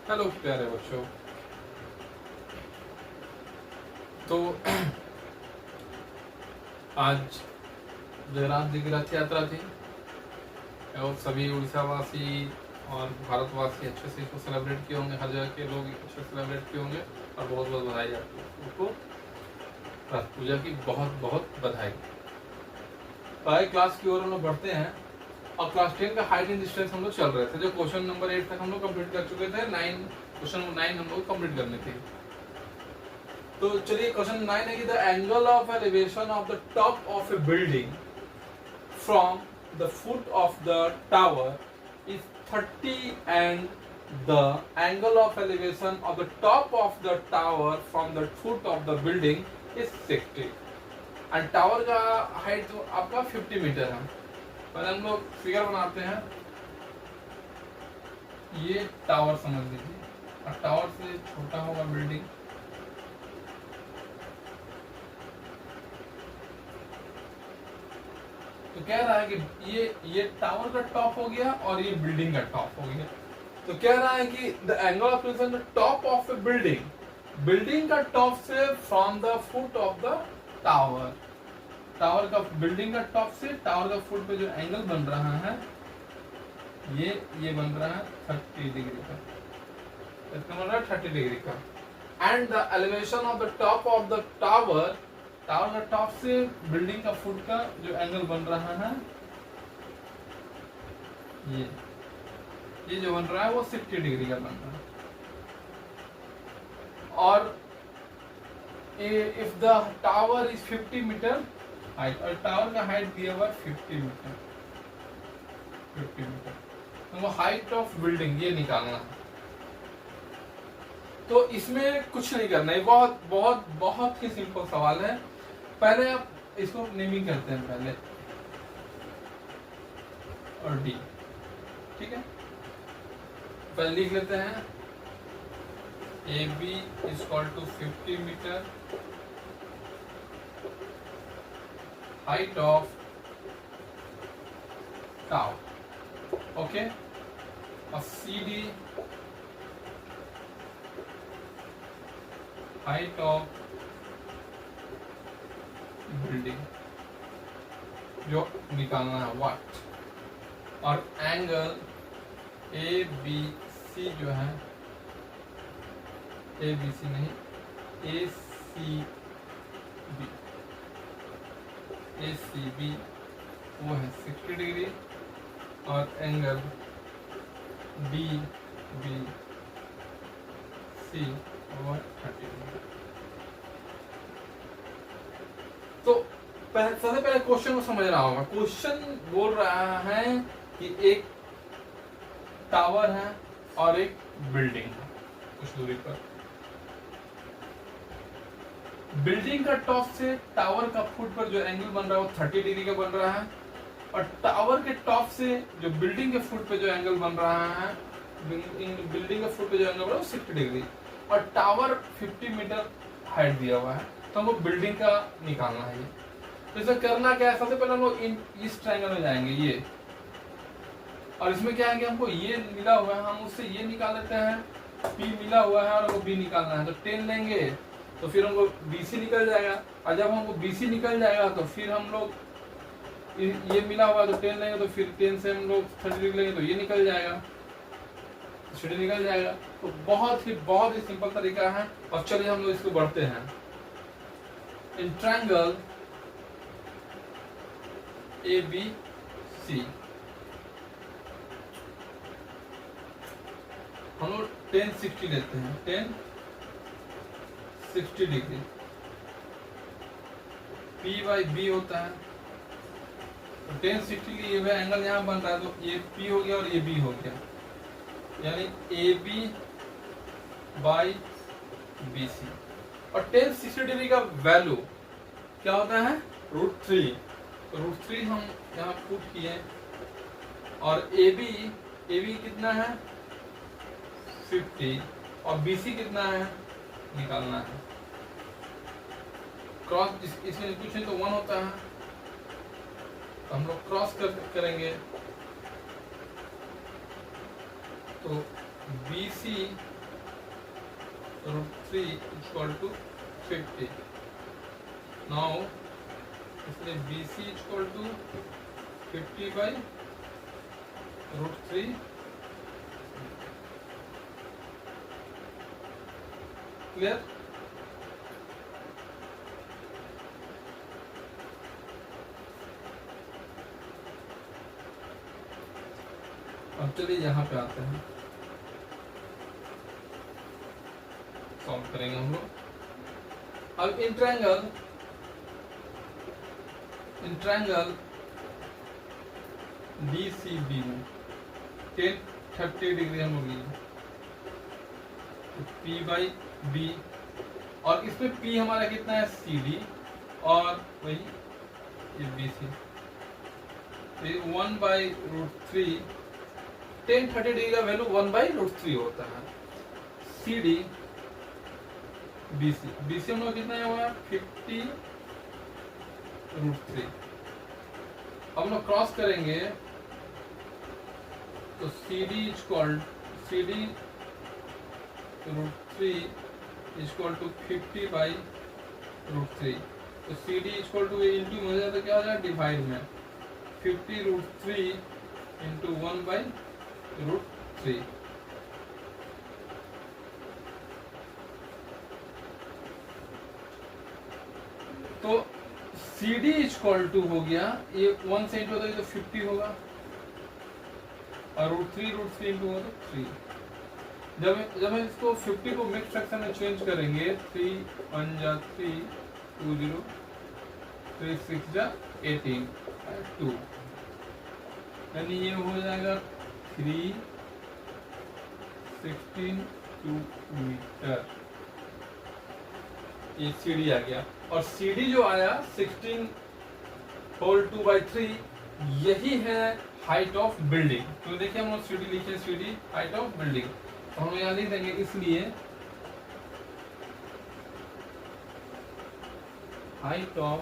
Hello प्यारे बच्चों। तो आज जगन्नाथ जी की रथ यात्रा थी और सभी उड़ीसावासी और भारतवासी अच्छे से इसको सेलिब्रेट किए होंगे। हर जगह के लोग अच्छे से सेलिब्रेट किए होंगे और बहुत बहुत बधाई आपको। उनको रथ पूजा की बहुत बहुत बधाई। पहले क्लास की ओर हम लोग बढ़ते हैं और क्लास 10 का हाइट एंड डिस्टेंस हम लोग चल रहे थे। जो क्वेश्चन नंबर 8 तक हम लोग कंप्लीट कर चुके थे। क्वेश्चन नंबर 9 हम लोग कंप्लीट करने थे। तो चलिए क्वेश्चन 9 है कि the angle of elevation of the top of A building from the foot of the tower is 30 and the angle of elevation of the top of the tower from the foot of the building is 60 and tower का height तो आपका 50 metre है। पहले हम लोग figure बनाते हैं। ये टावर समझ लीजिए और टावर से छोटा होगा बिल्डिंग। तो कह रहा है कि ये टावर का टॉप हो गया और ये बिल्डिंग का टॉप हो गया। तो कह रहा है कि the angle of the top of A building का टॉप से from the foot of the tower का बिल्डिंग का टॉप से टावर का फुट पे जो एंगल बन रहा है ये बन रहा है 30 डिग्री का। इसका बन रहा है 30 डिग्री का। And the elevation of the top of the tower का टॉप से बिल्डिंग का फुट का जो एंगल बन रहा है ये जो बन रहा है वो 60 डिग्री का बन रहा है। और if the tower is 50 metre height और टावर का हाइट दिया हुआ 50 मीटर तो हाइट ऑफ बिल्डिंग ये निकालना है। तो इसमें कुछ नहीं करना है। बहुत बहुत बहुत ही सिंपल सवाल है। पहले आप इसको नेमिंग करते हैं पहले और डी। ठीक है, पहले लिख लेते हैं A B is equal to 50 metre height of tower. Okay, और C D height of building जो निकालना है वाट। और एंगल ए बी सी जो है ए बी सी नहीं ए सी बी वो है 60 डिग्री और एंगल डी बी सी वो है 30 डिग्री। तो सबसे पहले क्वेश्चन को समझ रहा होगा। क्वेश्चन बोल रहा है कि एक टावर है और एक बिल्डिंग है कुछ दूरी पर। बिल्डिंग का टॉप से टावर का फुट पर जो एंगल बन रहा है वो 30 डिग्री का बन रहा है और टावर के टॉप से जो बिल्डिंग के फुट पे जो एंगल बन रहा है बिल्डिंग के फुट पे जो एंगल बन रहा है वो 60 डिग्री और टावर 50 मीटर हाइट दिया हुआ है। तो हमको बिल्डिंग का निकालना है। ये तो इसे करना क्या है, सबसे पहले हम लोग इस ट्रायंगल में जाएंगे ये, और इसमें क्या है कि हमको ये मिला हुआ है, हम उससे ये निकाल लेते हैं। P मिला हुआ है और हमको B निकालना है तो 10 लेंगे तो फिर हमको BC निकल जाएगा। और जब हमको BC निकल जाएगा तो फिर हम लोग ये मिला हुआ है तो 10 लेंगे तो फिर 10 से हम लोग 30 लेंगे तो ये निकल जाएगा, सीधे निकल जाएगा। तो बहुत ही सिंपल तरीका है। और चलिए हम लोग इसको बढ़ते हैं। इन ट्रायंगल ABC हम लोग 10-60 लेते हैं। 10-60 डिग्री P बाई B होता है। तो 10-60 के ये एंगल यहाँ बन रहा है तो ये P हो गया और ये B हो गया, यानी AB बाई BC। और 10-60 डिग्री का वैल्यू क्या होता है √3। तो √3 हम यहाँ पुट किए और AB कितना है 50 और BC कितना है निकालना है। क्रॉस इसमें कुछ नहीं तो 1 होता है तो हम लोग क्रॉस करेंगे तो BC √3 इक्वल टू 50। नाउ इसलिए BC equal to 50 by √3। Clear? अब चलिए यहाँ पे आते हैं, सॉल्व करेंगे हम लोग। अब इन ट्रायंगल DCB में 10-30 डिग्री हम लोग लिए, P बाई B, और इसमें P हमारा कितना है CD, और वही ये BC, 1 बाई √3। 10-30 डिग्री का वैल्यू 1 बाई √3 होता है। CD BC हम लोग कितना हुआ 50 √3। हम लोग क्रॉस करेंगे तो CD √3 इक्वल टू 50 बाई √3। तो CD इक्वल टू इंटू में हो जाता क्या हो जाएगा डिवाइड में 50 √3 इंटू 1 बाई √3। तो CD इक्वल टू हो गया, ये 1 से इंटू होता है तो 50 होगा, और √3 इंटू होगा तो 3। जब हम इसको 50 को मिक्स फ्रैक्शन में चेंज करेंगे, 3 1 जा 3, 2 0, 3 6 जा 18, 2, यानी ये हो जाएगा 3 16 2 मीटर। ये CD आ गया, और CD जो आया 16 होल 2/3, यही है हाइट ऑफ बिल्डिंग। तो देखिए हम लोग CD लिखे, CD हाइट ऑफ बिल्डिंग, तो हम यहाँ लिख देंगे, इसलिए height of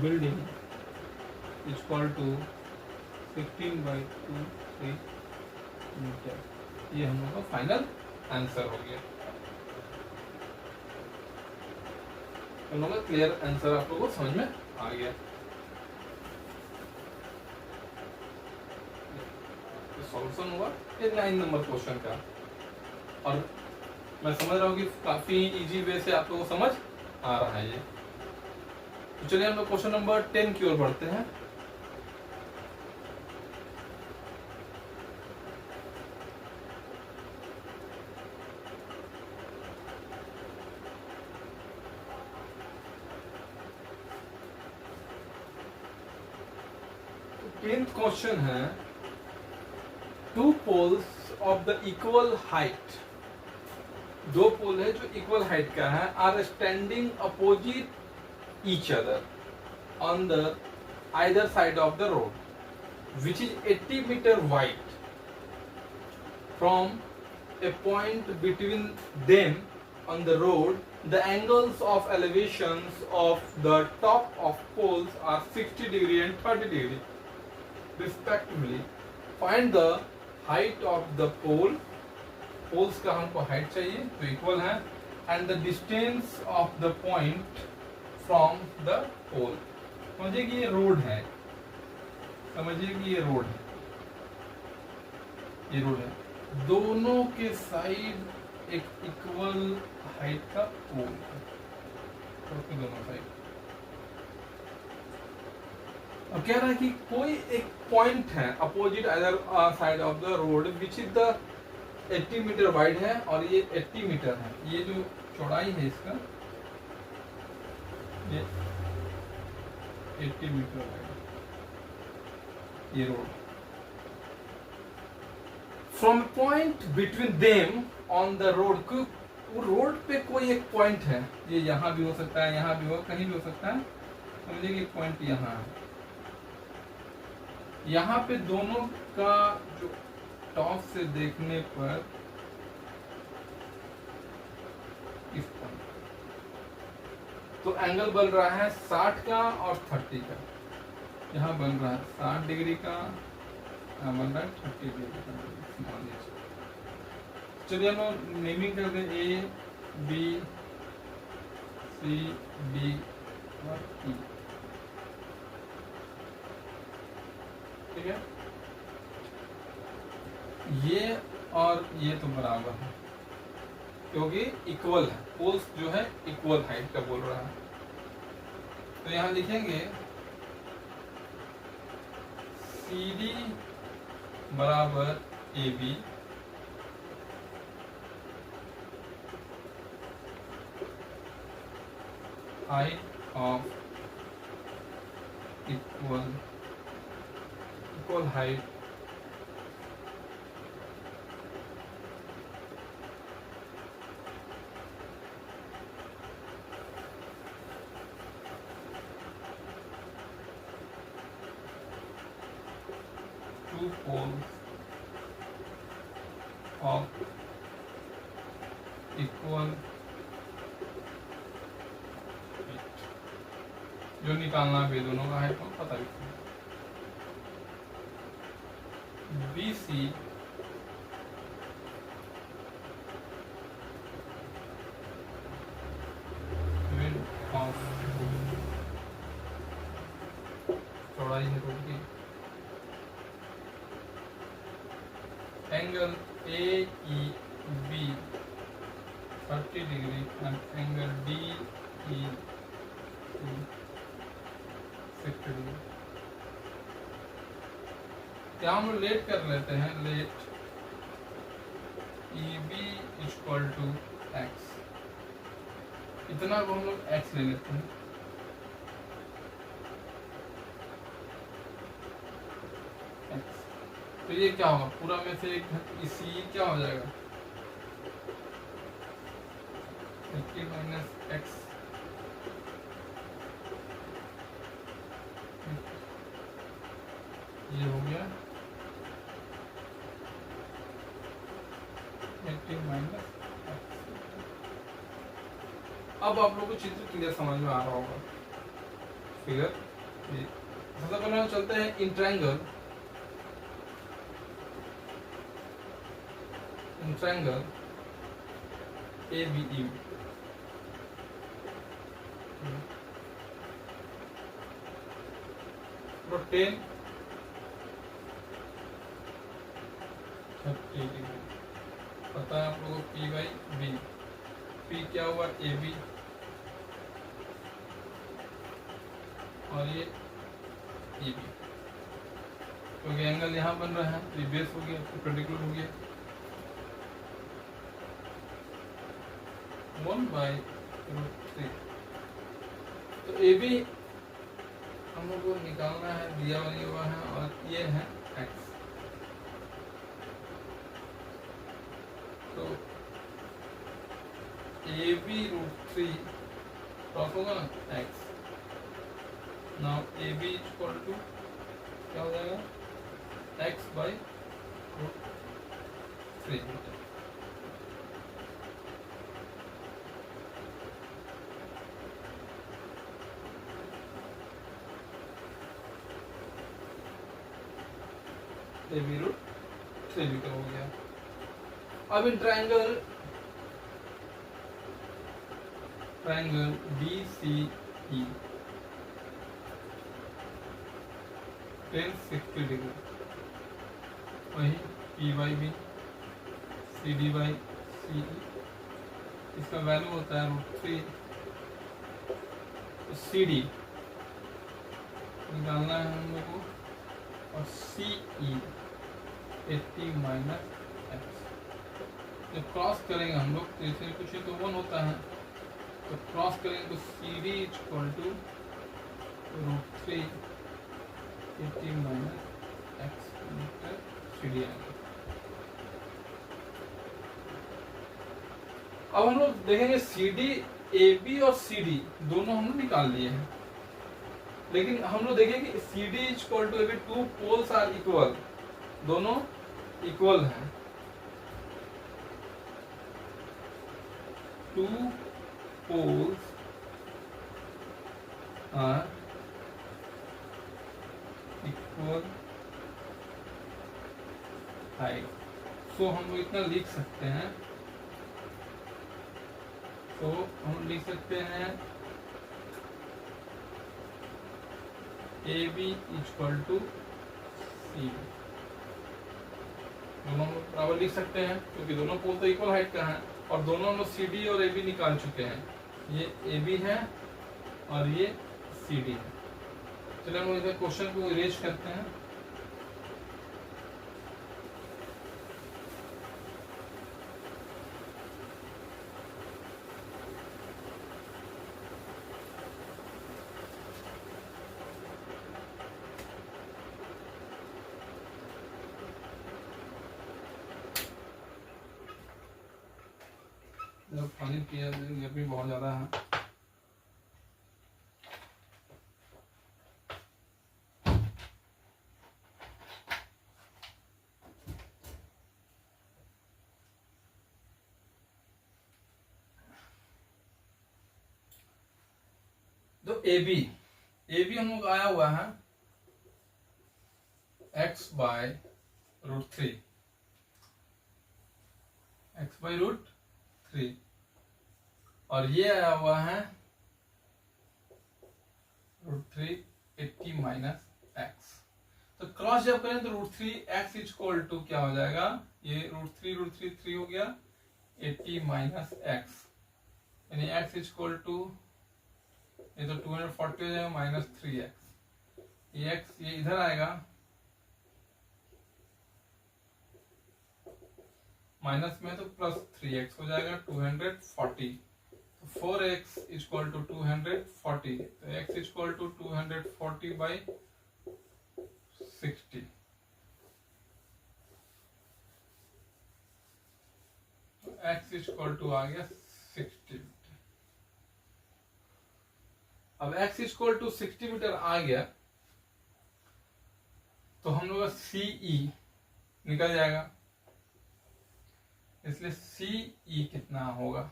building equal to 16/2 meter. ये हम लोग का फाइनल आंसर हो गया। हम लोग का क्लियर आंसर आप लोगों को समझ में आ गया। सॉल्यूशन हुआ ये 9 नंबर क्वेश्चन का, और मैं समझ रहा हूँ कि काफी इजी वे से आप लोगों को समझ आ रहा है ये। तो चलिए हम लोग क्वेश्चन नंबर 10 की ओर बढ़ते हैं। क्वेश्चन है, 2 poles of the equal height, 2 पोल है जो इक्वल हाइट का है, are standing opposite each other on the either side of the road which is 80 meter wide from a point between them on the road. The angles of elevations of the top of poles are 60 degree and 30 degree respectively. Find the height of the pole. Poles का हमको height चाहिए तो equal है, and the distance of the point from the pole. समझिए कि ये road है, समझिए कि ये रोड है, ये रोड है, दोनों के साइड एक इक्वल हाइट का पोल है, दोनों साइड। अब कह रहा है कि कोई एक पॉइंट है opposite other side of the road which is the 80 meter wide है, और ये 80 मीटर है, ये जो चौड़ाई है इसका ये 80 मीटर वाइड ये road. From point between them on the road, road पे कोई एक पॉइंट है, ये यहाँ भी हो सकता है, यहाँ भी हो, कहीं भी हो सकता है, समझिए कि पॉइंट यहाँ है, यहाँ पे दोनों का जो टॉप से देखने पर इस पॉइंट तो एंगल बन रहा है 60 का और 30 का, यहाँ बन रहा है 60 डिग्री का, बन रहा है 30 डिग्री का। चलिए हम लोग नेमिंग कर दें ए बी सी डी और ई, ठीक है। ये और ये तो बराबर है क्योंकि इक्वल है, पोल्स जो है इक्वल हाइट का बोल रहा है। तो यहां लिखेंगे सी डी बराबर A B, height of equal height two poles of equal height, जो निकालना भी दोनों का हाइट पता भी बी सी चौड़ाई है रोड की, angle A E B 30 degree and angle D E 60 degree. क्या हम लोग लेट कर लेते हैं, let E B equal to X, इतना को हम लोग एक्स ले लेते हैं। एक्स तो ये क्या होगा, पूरा में से एक इसी क्या हो जाएगा 30 माइनस एक्स, ये हो गया 80 माइनस एक्स। अब आप लोगों को चित्र क्लियर समझ में आ रहा होगा। फिगर सबसे पहले हम चलते हैं in triangle, A B E, रोटेन 30 डिग्री, पता है आप लोगों को पी बाई बी, पी क्या हुआ ए बी और ये ई बी, क्योंकि एंगल यहाँ बन रहा है, ये बेस हो गया, परपेंडिकुलर हो गया 1/√3। तो ए बी हम लोग को निकालना है, दिया हुआ है, और ये है एक्स। तो ए बी √3 क्रॉस होगा ना X, now A B equal to क्या हो जाएगा x/√3। ए बी √3 भी हो गया। अब इन ट्रायंगल BCE 1060 डिग्री, वही P/B CD/CE, इसका वैल्यू होता है √3। तो CD निकालना है हम लोग को, और CE 80 माइनस एक्स। जब क्रॉस करेंगे हम लोग तो इसे कुछ तो 1 होता है, तो क्रॉस करेंगे तो CD equal to √3 80 minus X metre CD आएगा। अब हम लोग देखेंगे CD, AB और CD दोनों हम लोग निकाल लिए हैं, लेकिन हम लोग देखेंगे CD equal to AB, two poles are equal, दोनों इक्वल हैं, two poles are equal height, so हम लोग इतना लिख सकते हैं, तो हम लिख सकते हैं ए बी इक्वल टू सी, दोनों बराबर लिख सकते हैं क्योंकि दोनों पोल तो इक्वल हाइट का है और दोनों हम लोग सी डी और ए बी निकाल चुके हैं। ये ए बी है और ये सी डी है। चलिए हम इधर क्वेश्चन को इरेज करते हैं। जब पानी पिया, गर्मी बहुत ज़्यादा है। तो ए बी हम लोग आया हुआ है x बाय √3, x बाय √3 और ये आया हुआ है √3 80 माइनस एक्स। तो क्रॉस जब करें तो √3 x इक्वल टू क्या हो जाएगा, ये √3 3 हो गया 80 माइनस एक्स, यानी x इक्वल टू ये तो 240 हो जाएगा माइनस 3x, ये x ये इधर आएगा माइनस में तो प्लस 3x हो जाएगा 240, तो 4x इक्वल टू 240, तो x इक्वल टू 240 बाई 60, तो x इक्वल टू आ गया 60। अब x इक्वल टू 60 मीटर आ गया तो हम लोग का CE निकल जाएगा, इसलिए CE कितना होगा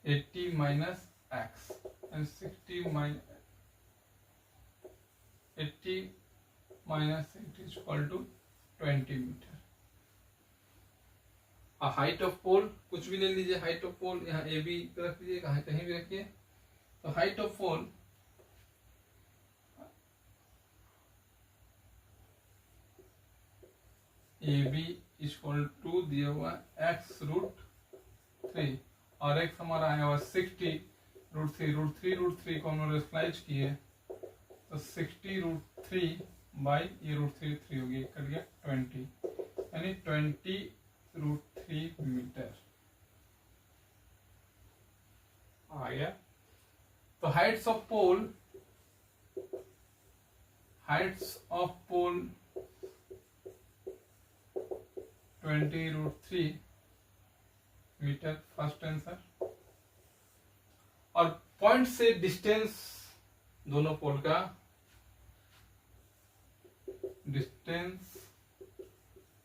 80 minus x, 60 minus 80 minus 60 equal to 20 metre. Height of pole कुछ भी ले लीजिए, हाइट ऑफ पोल यहाँ ए बी रख लीजिए, कहीं भी रखिए। तो height of pole A B equal to दिया हुआ x√3 और x हमारा आया हुआ 60 √3 को हम लोग स्लाइज किए तो 60√3 बाई ये √3 हो गया, कट गया 20, यानी 20√3 मीटर आ गया। तो heights of pole 20√3 metre, first answer. और पॉइंट से डिस्टेंस दोनों पोल का distance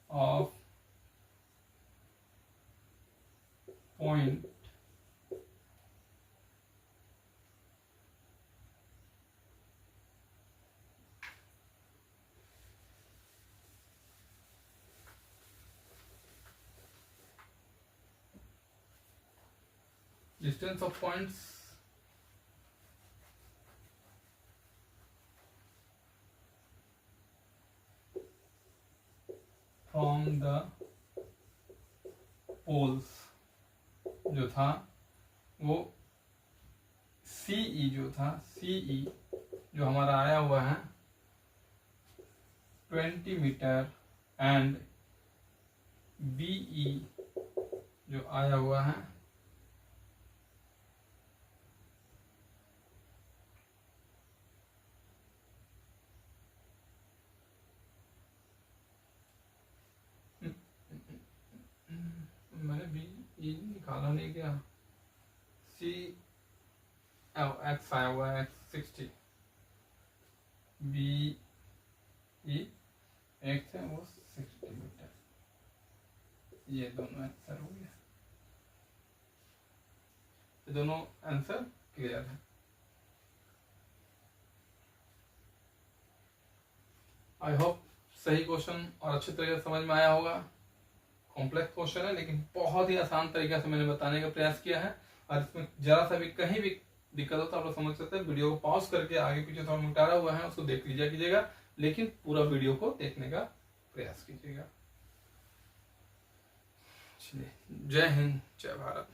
of point distance of points from the poles जो था वो CE जो था, CE जो हमारा आया हुआ है 20 मीटर एंड BE जो आया हुआ है मैंने BE निकाला नहीं क्या, x आया हुआ है x 60, BE x है वो 60 मीटर, ये दोनों आंसर हो गया, ये दोनों आंसर क्लियर है। आई होप सही क्वेश्चन और अच्छे तरीके से समझ में आया होगा। कॉम्प्लेक्स क्वेश्चन है लेकिन बहुत ही आसान तरीके से मैंने बताने का प्रयास किया है, और इसमें जरा सा भी कहीं भी दिक्कत हो तो आप लोग समझ सकते हैं। वीडियो को पॉज करके आगे पीछे थोड़ा मिटारा हुआ है उसको देख लीजिएगा, लेकिन पूरा वीडियो को देखने का प्रयास कीजिएगा। जय हिंद, जय भारत।